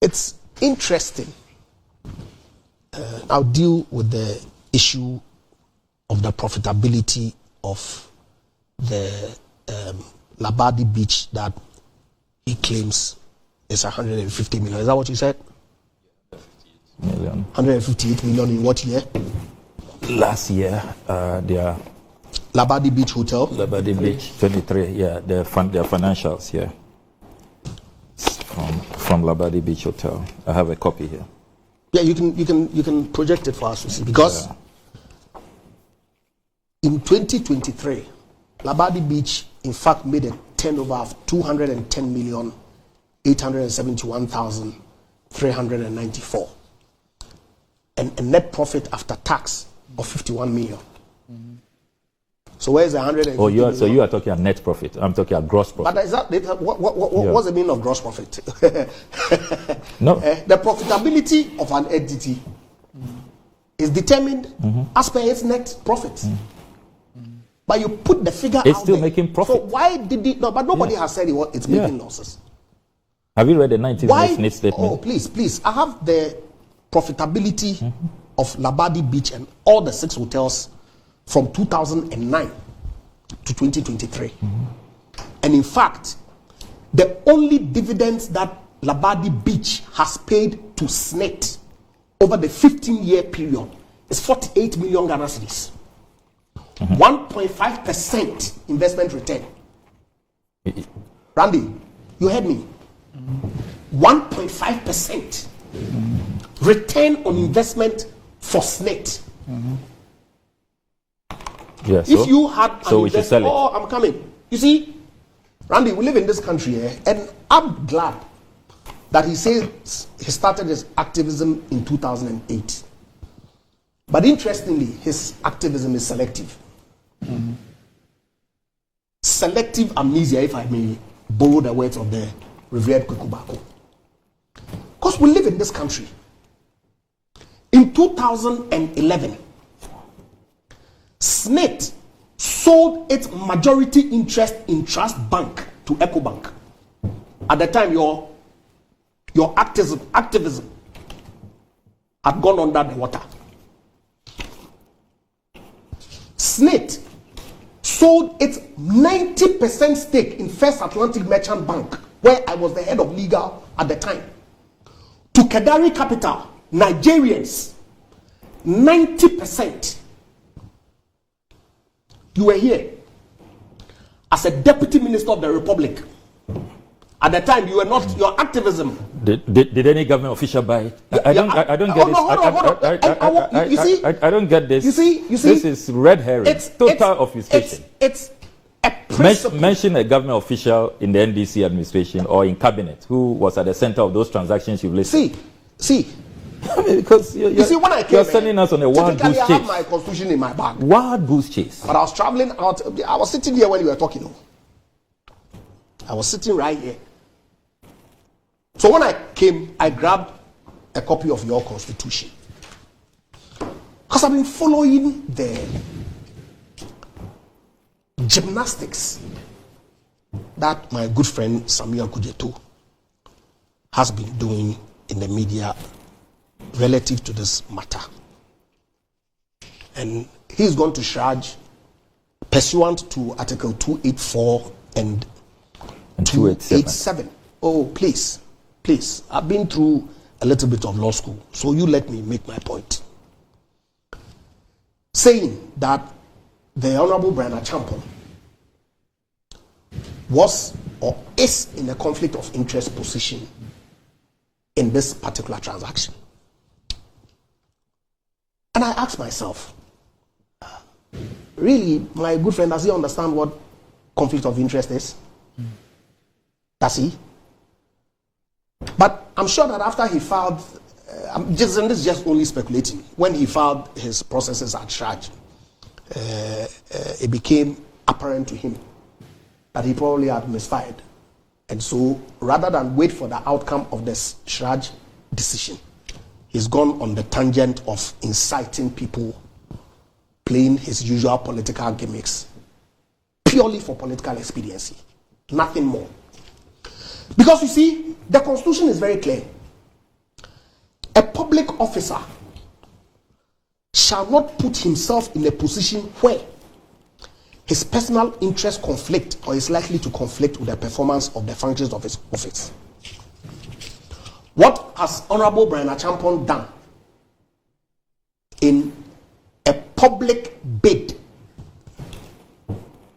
It's interesting. I'll deal with the issue of the profitability of the Labadi Beach that he claims is 150 million. Is that what you said? 158 million in what year? Last year, their Labadi Beach Hotel. Labadi Beach 23. Yeah, their financials. Yeah, from Labadi Beach Hotel. I have a copy here. Yeah, you can project it for us to see, because in 2023, Labadi Beach in fact made a turnover of 210,871,394, and a net profit after tax of 51 million. So where's the 150 million? So you are talking about net profit. I'm talking about gross profit. But is that what's the meaning of gross profit? No. The profitability of an entity is determined as per its net profit. But you put the figure it's out still there. making profit. So why did it? No, but nobody has said it's making losses. Have you read the 19th SNIT statement? Oh, please. I have the profitability of Labadi Beach and all the 6 hotels from 2009 to 2023. And in fact, the only dividends that Labadi Beach has paid to SNIT over the 15-year period is 48 million Ghana cedis. 1.5% investment return. Randy, you heard me. 1.5% return on investment for SNIT. Yeah, if you had so we should sell it. Oh, I'm coming. You see, Randy, we live in this country, and I'm glad that he says he started his activism in 2008. But interestingly, his activism is selective. Selective amnesia, if I may borrow the words of the revered Kwekubako. Because we live in this country. In 2011, SNIT sold its majority interest in Trust Bank to EcoBank. At the time, your activism had gone under the water. SNIT sold its 90% stake in First Atlantic Merchant Bank, where I was the head of legal at the time, to Kedari Capital, Nigerians. 90%. You were here as a deputy minister of the Republic. At the time, you were not, your activism. Did any government official buy it? I don't get this. I don't get this. You see, this is red herring. It's total obfuscation. It's a principle. Mention a government official in the NDC administration or in cabinet who was at the center of those transactions you've listed. See. I mean, because you see, when I came, you're sending us on a wild goose chase. I have my constitution in my bag. Wild goose chase. But I was traveling out. I was sitting here when you were talking. I was sitting right here. So when I came, I grabbed a copy of your constitution. Because I've been following the gymnastics that my good friend Samuel Kujeto has been doing in the media relative to this matter. And he's going to charge, pursuant to Article 284 and 287. Oh, please. I've been through a little bit of law school, so you let me make my point. Saying that the Honorable Bryan Acheampong was or is in a conflict of interest position in this particular transaction. And I asked myself, really, my good friend, does he understand what conflict of interest is? Does he? But I'm sure that after he filed, this is just only speculating, when he filed his processes at charge, it became apparent to him that he probably had misfired. And so, rather than wait for the outcome of this charge decision, he's gone on the tangent of inciting people, playing his usual political gimmicks, purely for political expediency, nothing more. Because you see, the Constitution is very clear. public officer shall not put himself in a position where his personal interest conflict or is likely to conflict with the performance of the functions of his office. What has Honorable Bryan Acheampong done in a public bid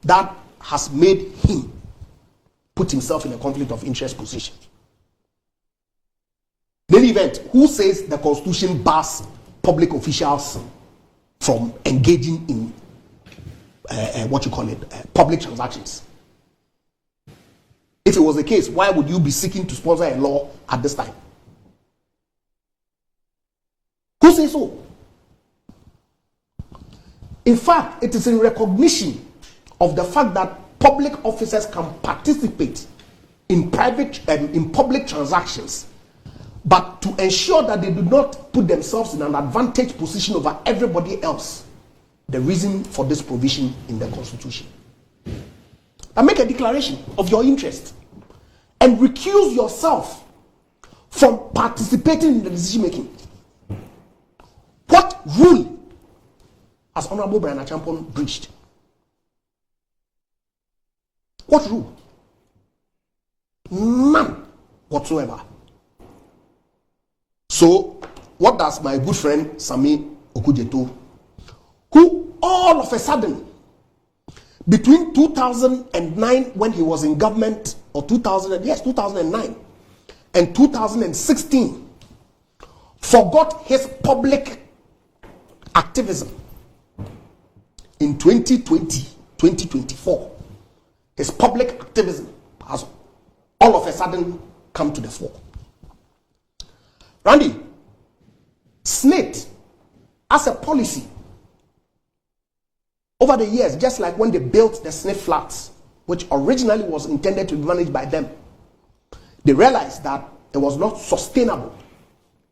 that has made him put himself in a conflict of interest position? In any event, who says the Constitution bars public officials from engaging in public transactions? If it was the case, why would you be seeking to sponsor a law at this time? Who says so? In fact, it is in recognition of the fact that public officers can participate in public transactions, but to ensure that they do not put themselves in an advantage position over everybody else. The reason for this provision in the Constitution. And make a declaration of your interest and recuse yourself from participating in the decision making. What rule has Honorable Bryan Acheampong breached? What rule? None whatsoever. So, what does my good friend Sami Okujeto, who all of a sudden, between 2009 when he was in government, or 2009, and 2016, forgot his public activism in 2020, 2024. His public activism has all of a sudden come to the fore. Randy, SNIT as a policy over the years, just like when they built the SNIT flats, which originally was intended to be managed by them, they realized that it was not sustainable.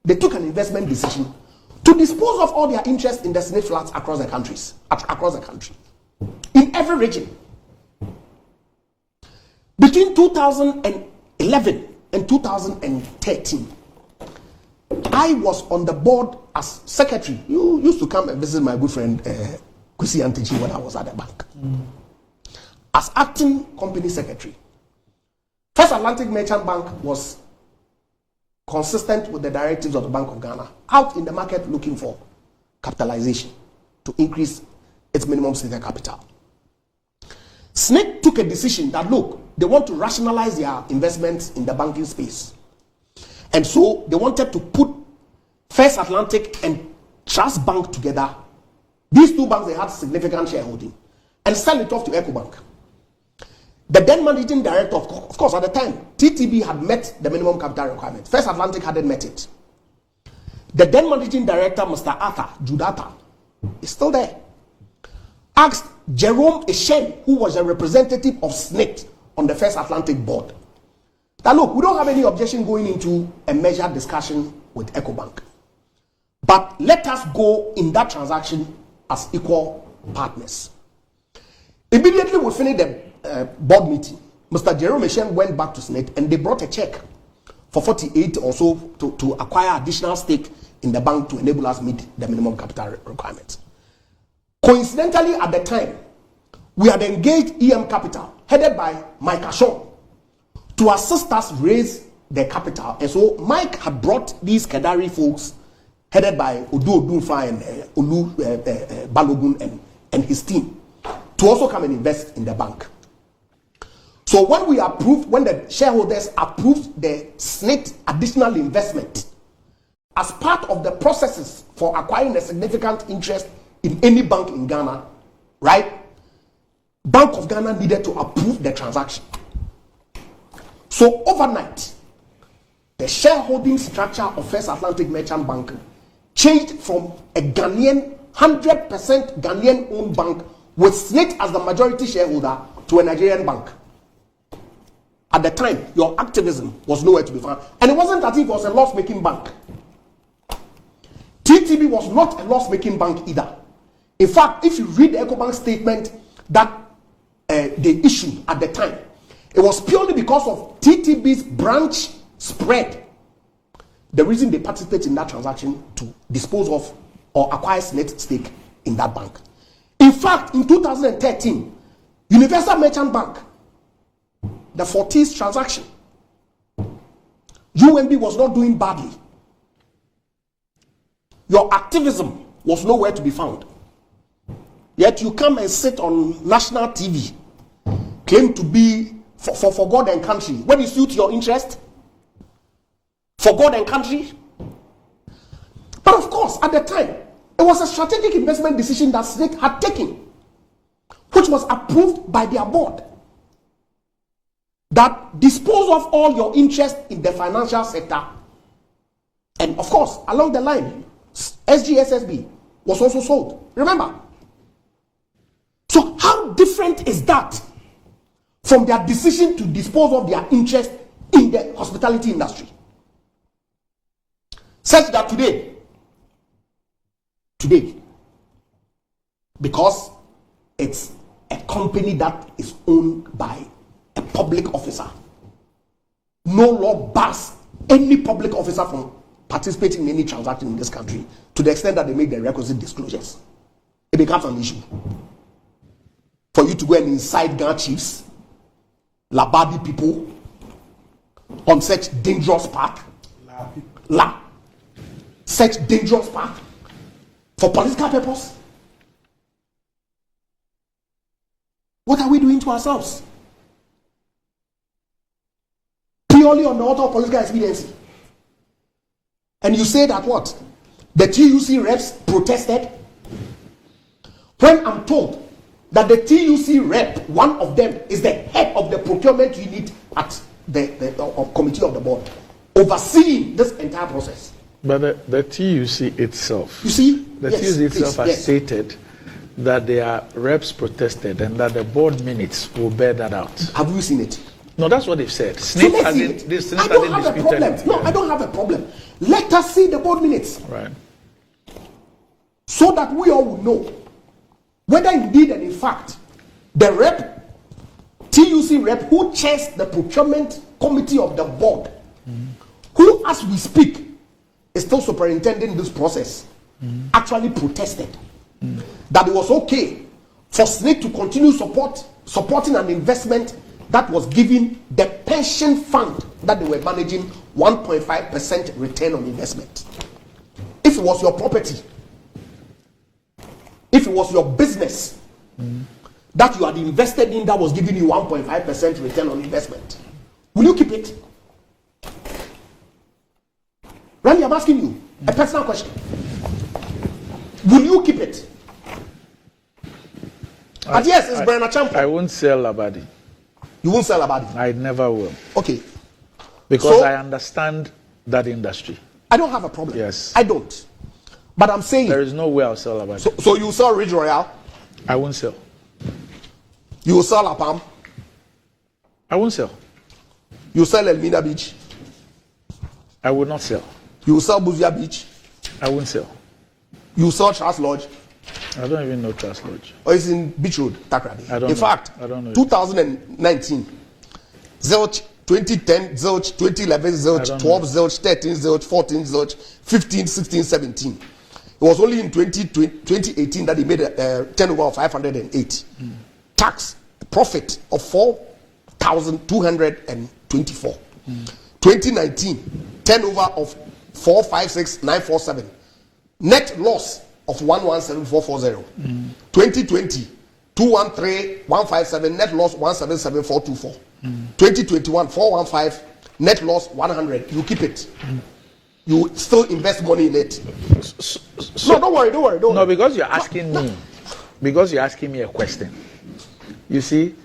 They took an investment decision to dispose of all their interest in the SNIT flats across the country, in every region. Between 2011 and 2013, I was on the board as secretary. You used to come and visit my good friend Kwesi Antechi when I was at the bank. As acting company secretary, First Atlantic Merchant Bank was consistent with the directives of the Bank of Ghana, out in the market looking for capitalization to increase its minimum stated capital. SNIT took a decision that, look, they want to rationalize their investments in the banking space. And so they wanted to put First Atlantic and Trust Bank together. These two banks, they had significant shareholding, and sell it off to EcoBank. The then managing director, of course, at the time, TTB had met the minimum capital requirement. First Atlantic hadn't met it. The then managing director, Mr. Arthur Judata, is still there. Asked Jerome Eshen, who was a representative of SNIT on the First Atlantic board, that look, we don't have any objection going into a measured discussion with EcoBank, but let us go in that transaction as equal partners. Immediately we finished the board meeting, Mr. Jerome Eshen went back to SNIT and they brought a check for 48 or so to acquire additional stake in the bank to enable us meet the minimum capital requirements. Coincidentally, at the time, we had engaged EM Capital, headed by Mike Ashon, to assist us raise the capital. And so Mike had brought these Kedari folks, headed by Odu Odunfa and Olu Balogun and his team, to also come and invest in the bank. So when the shareholders approved the SNIT additional investment as part of the processes for acquiring a significant interest in any bank in Ghana, right? Bank of Ghana needed to approve the transaction. So overnight, the shareholding structure of First Atlantic Merchant Bank changed from a Ghanaian, 100% Ghanaian-owned bank with SNIT as the majority shareholder to a Nigerian bank. At the time, your activism was nowhere to be found. And it wasn't as if it was a loss-making bank. TTB was not a loss-making bank either. In fact, if you read the EcoBank statement that they issued at the time, it was purely because of TTB's branch spread the reason they participate in that transaction to dispose of or acquire SNIT stake in that bank. In fact, in 2013, Universal Merchant Bank, the Fortis transaction, UMB was not doing badly. Your activism was nowhere to be found. Yet you come and sit on national TV, claim to be for God and country. When it suits your interest, for God and country. But of course, at the time, it was a strategic investment decision that SNIT had taken, which was approved by their board, that dispose of all your interest in the financial sector. And of course, along the line, SGSSB was also sold. Remember? So how different is that from their decision to dispose of their interest in the hospitality industry? Such that today, because it's a company that is owned by a public officer, no law bars any public officer from participating in any transaction in this country to the extent that they make the requisite disclosures. It becomes an issue for you to go and incite Ghana chiefs, Labadi people on such dangerous path, such dangerous path for political purpose. What are we doing to ourselves? Purely on the order of political expediency. And you say that what? The TUC reps protested? When I'm told that the TUC rep, one of them, is the head of the procurement unit at the committee of the board, overseeing this entire process. But the TUC itself, you see, the TUC itself has stated that their reps protested and that the board minutes will bear that out. Have you seen it? No, that's what they've said. SNIT I don't have a problem. No, I don't have a problem. Let us see the board minutes. Right. So that we all will know whether indeed and in fact the rep, TUC rep who chairs the procurement committee of the board, who as we speak is still superintending this process, actually protested that it was okay for SNIT to continue supporting an investment that was giving the pension fund that they were managing 1.5% return on investment. If it was your property, if it was your business that you had invested in that was giving you 1.5% return on investment, will you keep it? Randy, I'm asking you a personal question. Will you keep it? And yes, it's Bryan Acheampong. I won't sell Labadi. You won't sell Labadi? I never will. Okay. Because I understand that industry. I don't have a problem. Yes. I don't. But I'm saying... There is no way I'll sell Labadi. So you sell Ridge Royale? I won't sell. You will sell Apam? I won't sell. You sell Elmina Beach? I will not sell. You will sell Buzia Beach? I won't sell. You sell Trust Lodge? I don't even know Trust Lodge. Or it's in Beach Road, Takrady? I don't know. In fact, I don't know 2019, Zilch, 2010, Zilch, 2011, Zilch, 12, Zilch, 13, Zilch, 14, Zilch, 15, 16, 17. It was only in 2018 that they made a turnover of 508. Tax profit of 4,224. 2019, turnover of 456,947. Net loss of 117,440. 2020, 213,157. Net loss 177,424. 2021, 415. Net loss 100. You keep it. You still invest money in it. No, don't worry. No, because you're asking me. Because you're asking me a question. You see,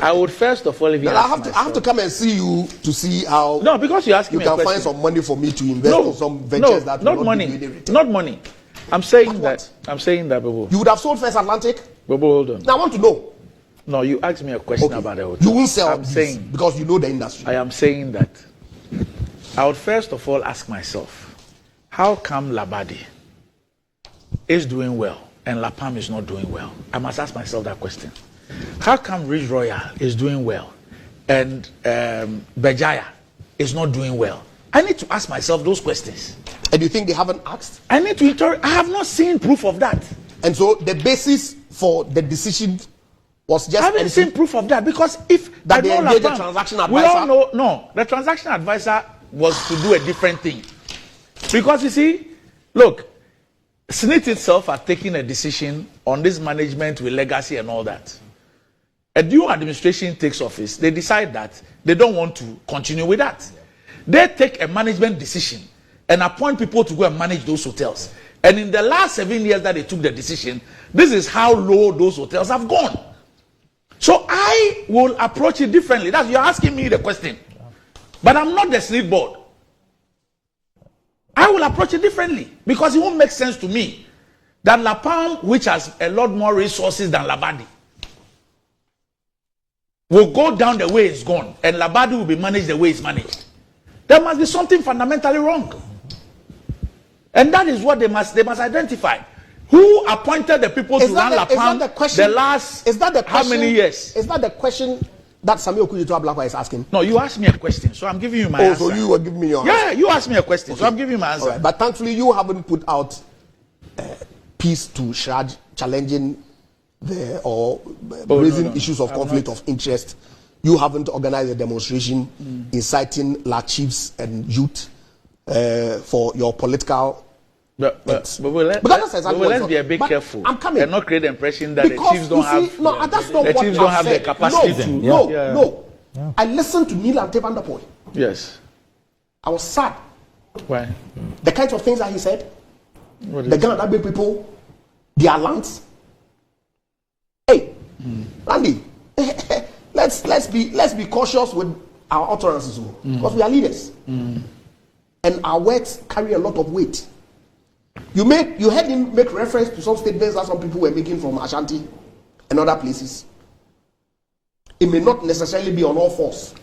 I would first of all, if you I have to come and see you to see how. No, because you're asking me a question. You can find some money for me to invest in some ventures that will not money. Give you any return. Not money. I'm saying that, Bobo. You would have sold First Atlantic? Bobo, hold on. Now I want to know. No, you asked me a question about the hotel. You won't sell I'm saying, because you know the industry. I am saying that I would first of all ask myself, how come Labadi is doing well and Lapam is not doing well? I must ask myself that question. How come Ridge Royale is doing well and Bejaya is not doing well? I need to ask myself those questions. And you think they haven't asked? I need to I have not seen proof of that. And so the basis for the decision was just... I haven't seen proof of that, because if... That they engaged the transaction advisor? We all know, no. The transaction advisor was to do a different thing. Because you see, look, SNIT itself are taking a decision on this management with legacy and all that. A new administration takes office, they decide that they don't want to continue with that. They take a management decision and appoint people to go and manage those hotels. And in the last 7 years that they took the decision, this is how low those hotels have gone. So I will approach it differently. That's, you're asking me the question. But I'm not the SNIT board. I will approach it differently, because it won't make sense to me that La Palme, which has a lot more resources than Labadi, will go down the way it's gone, and Labadi will be managed the way it's managed. There must be something fundamentally wrong. And that is what they must identify. Who appointed the people to run La Palme the last how many years? Is that the question that Samuel Okudzeto Ablakwa is asking? No, you asked me a question, so I'm giving you my answer. So you were giving me your answer? Yeah, you asked me a question, okay. So I'm giving you my answer. Right. But thankfully, you haven't put out peace to challenging raising issues of conflict of interest. You haven't organized a demonstration inciting La chiefs and youth for your political... But let's be a bit careful. I'm coming. And not create the impression that because the chiefs don't have... No, that's not the what chiefs don't have the capacity No. I listened to Neil Ante Van der Poel. Yes. I was sad. Why? The kinds of things that he said. The Ghana Dabe people, their lands. Hey, Randy, let's be cautious with our utterances, because we are leaders, and our words carry a lot of weight. You heard him make reference to some statements that some people were making from Ashanti and other places. It may not necessarily be on all fours,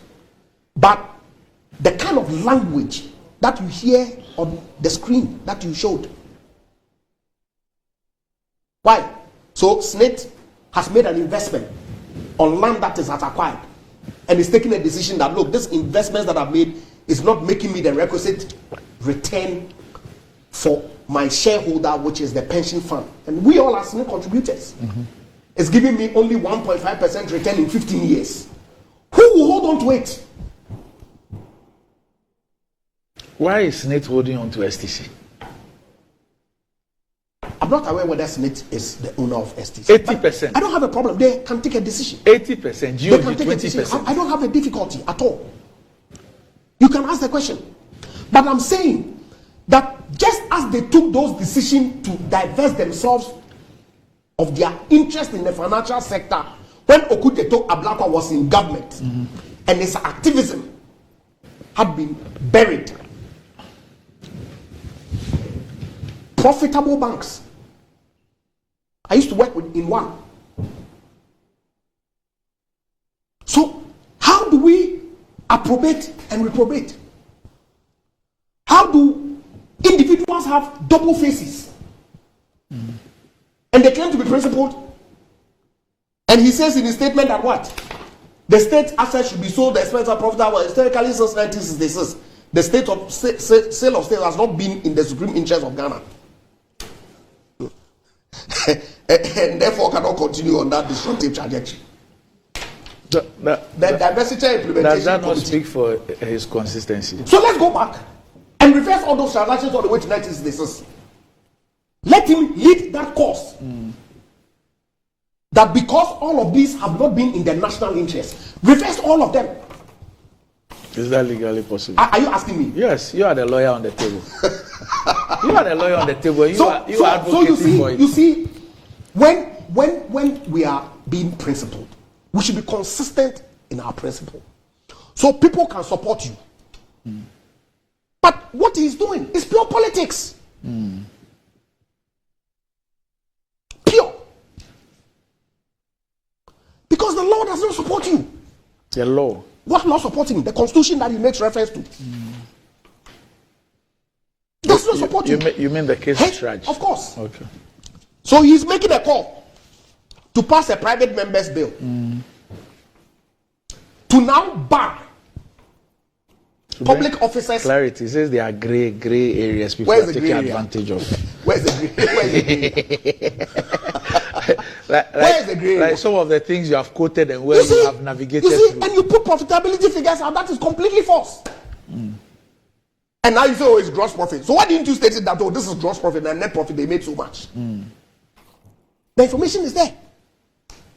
but the kind of language that you hear on the screen that you showed. Why? So SNIT has made an investment on land that is acquired, and is taking a decision that, look, this investments that I've made is not making me the requisite return for my shareholder, which is the pension fund, and we all are SNIT contributors. It's giving me only 1.5% return in 15 years. Who will hold on to it? Why is SNIT holding on to STC? I'm not aware whether SNIT is the owner of STC. 80%. I don't have a problem. They can take a decision. 80%. They can take 20%. I don't have a difficulty at all. You can ask the question. But I'm saying that just as they took those decisions to divest themselves of their interest in the financial sector when Okudzeto Ablakwa was in government, and his activism had been buried, profitable banks. I used to work in one. So how do we approbate and reprobate? How do individuals have double faces? And they claim to be principled. And he says in his statement that what? The state assets should be sold, the expense of profitable. Historically, since 1966, the state of sale of state has not been in the supreme interest of Ghana. And therefore cannot continue on that destructive trajectory. The diversity implementation. Does that not speak for his consistency? So let's go back and reverse all those transactions all the way to 1966. Let him lead that course. That because all of these have not been in the national interest, reverse all of them. Is that legally possible? Are you asking me? Yes, you are the lawyer on the table. You are the lawyer on the table. You are advocating for it. You see, when we are being principled, we should be consistent in our principle, so people can support you. But what he's doing is pure politics. Pure. Because the law does not support you. The law. What law supporting him? The constitution that he makes reference to. Does not support you. You mean the case of Shraj? Of course. Okay. So he's making a call to pass a private member's bill to now bar public officers. Clarity. It says there are gray areas people Where's are the taking gray area? advantage of. Where's the green? Where's the green? Where's the gray Like area? some of the things you have quoted and where you have navigated you see, through. and you put profitability figures out, that is completely false. And now you say, oh, it's gross profit. So why didn't you state it that, oh, this is gross profit and net profit, they made so much? The information is there.